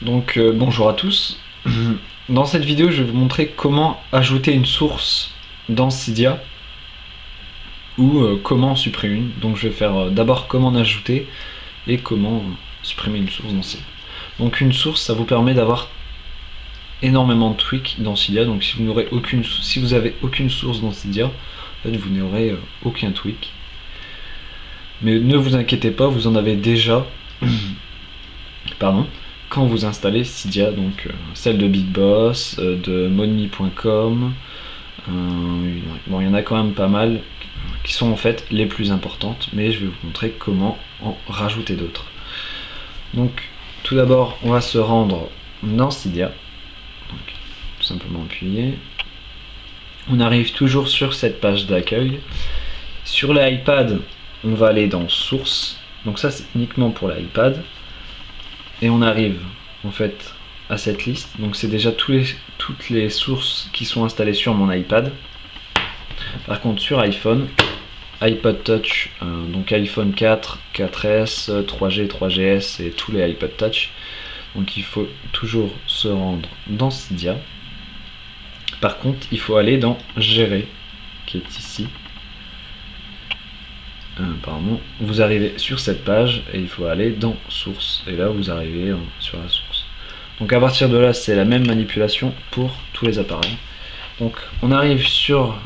Donc bonjour à tous. Dans cette vidéo je vais vous montrer comment ajouter une source dans Cydia ou comment en supprimer une. Donc je vais faire d'abord comment en ajouter et comment supprimer une source dans Cydia. Donc une source, ça vous permet d'avoir énormément de tweaks dans Cydia. Donc si vous avez aucune source dans Cydia, en fait, vous n'aurez aucun tweak. Mais ne vous inquiétez pas, vous en avez déjà pardon, quand vous installez Cydia, donc celle de Big Boss, de monme.com, bon, il y en a quand même pas mal qui sont en fait les plus importantes, mais je vais vous montrer comment en rajouter d'autres. Donc tout d'abord on va se rendre dans Cydia, donc tout simplement appuyer, on arrive toujours sur cette page d'accueil. Sur l'iPad on va aller dans sources, donc ça c'est uniquement pour l'iPad. Et on arrive en fait à cette liste, donc c'est déjà toutes les sources qui sont installées sur mon iPad. Par contre sur iPhone, iPod Touch, donc iPhone 4, 4S, 3G, 3GS et tous les iPod Touch, donc il faut toujours se rendre dans Cydia. Par contre il faut aller dans gérer, qui est ici. Pardon, vous arrivez sur cette page et il faut aller dans source, et là vous arrivez sur la source. Donc à partir de là c'est la même manipulation pour tous les appareils. Donc on arrive sur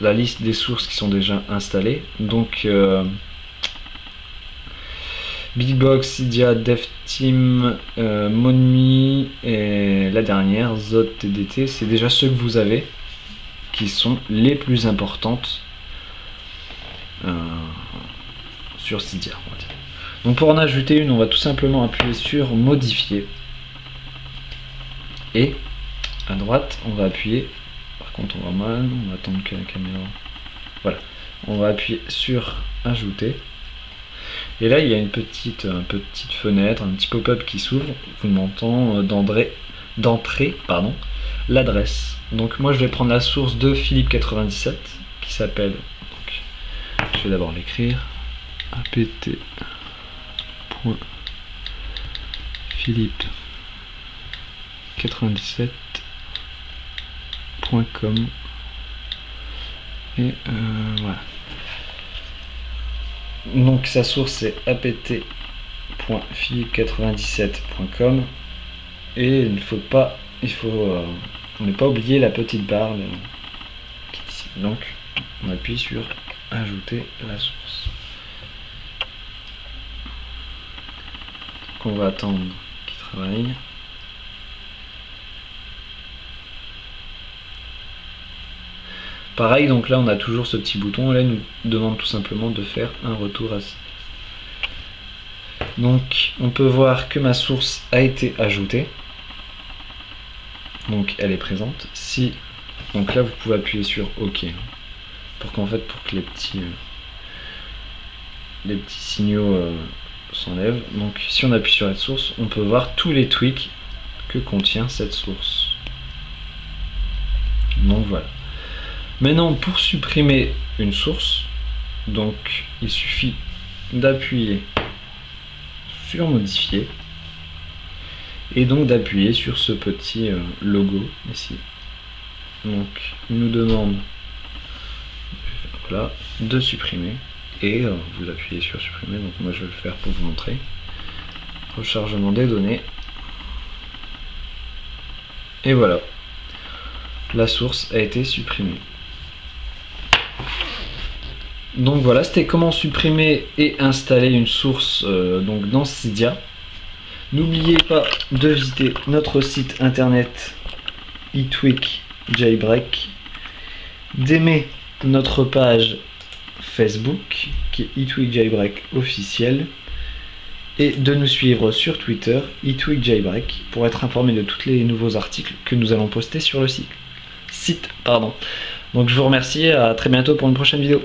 la liste des sources qui sont déjà installées, donc Bigbox, Cydia, DevTeam, monme et la dernière Zod TDT, c'est déjà ceux que vous avez qui sont les plus importantes sur Cydia, on va dire. Donc pour en ajouter une, on va tout simplement appuyer sur modifier et à droite on va appuyer, par contre on va mal, on va attendre que la caméra, voilà, on va appuyer sur ajouter et là il y a une petite fenêtre, un petit pop-up qui s'ouvre, vous demandant d'entrer l'adresse. Donc moi je vais prendre la source de Philippe97 qui s'appelle, je vais d'abord l'écrire, apt.philippe97.com et voilà. Donc sa source c'est apt.philippe97.com et il ne faut pas, ne pas oublier la petite barre qui est ici. Donc on appuie sur ajouter la source. Donc on va attendre qu'il travaille. Pareil, donc là on a toujours ce petit bouton et là il nous demande tout simplement de faire un retour à Cydia. Donc on peut voir que ma source a été ajoutée, donc elle est présente. Donc là vous pouvez appuyer sur OK pour que les petits signaux s'enlèvent. Donc si on appuie sur cette source, on peut voir tous les tweaks que contient cette source. Donc voilà. Maintenant pour supprimer une source, donc il suffit d'appuyer sur modifier et donc d'appuyer sur ce petit logo ici. Donc il nous demande voilà, de supprimer et vous appuyez sur supprimer. Donc moi je vais le faire pour vous montrer. Rechargement des données et voilà, la source a été supprimée. Donc voilà, c'était comment supprimer et installer une source donc dans Cydia. N'oubliez pas de visiter notre site internet eTweak Jailbreak, d'aimer notre page Facebook qui est eTweak Jailbreak officiel et de nous suivre sur Twitter eTweak Jailbreak pour être informé de tous les nouveaux articles que nous allons poster sur le site. Donc je vous remercie et à très bientôt pour une prochaine vidéo.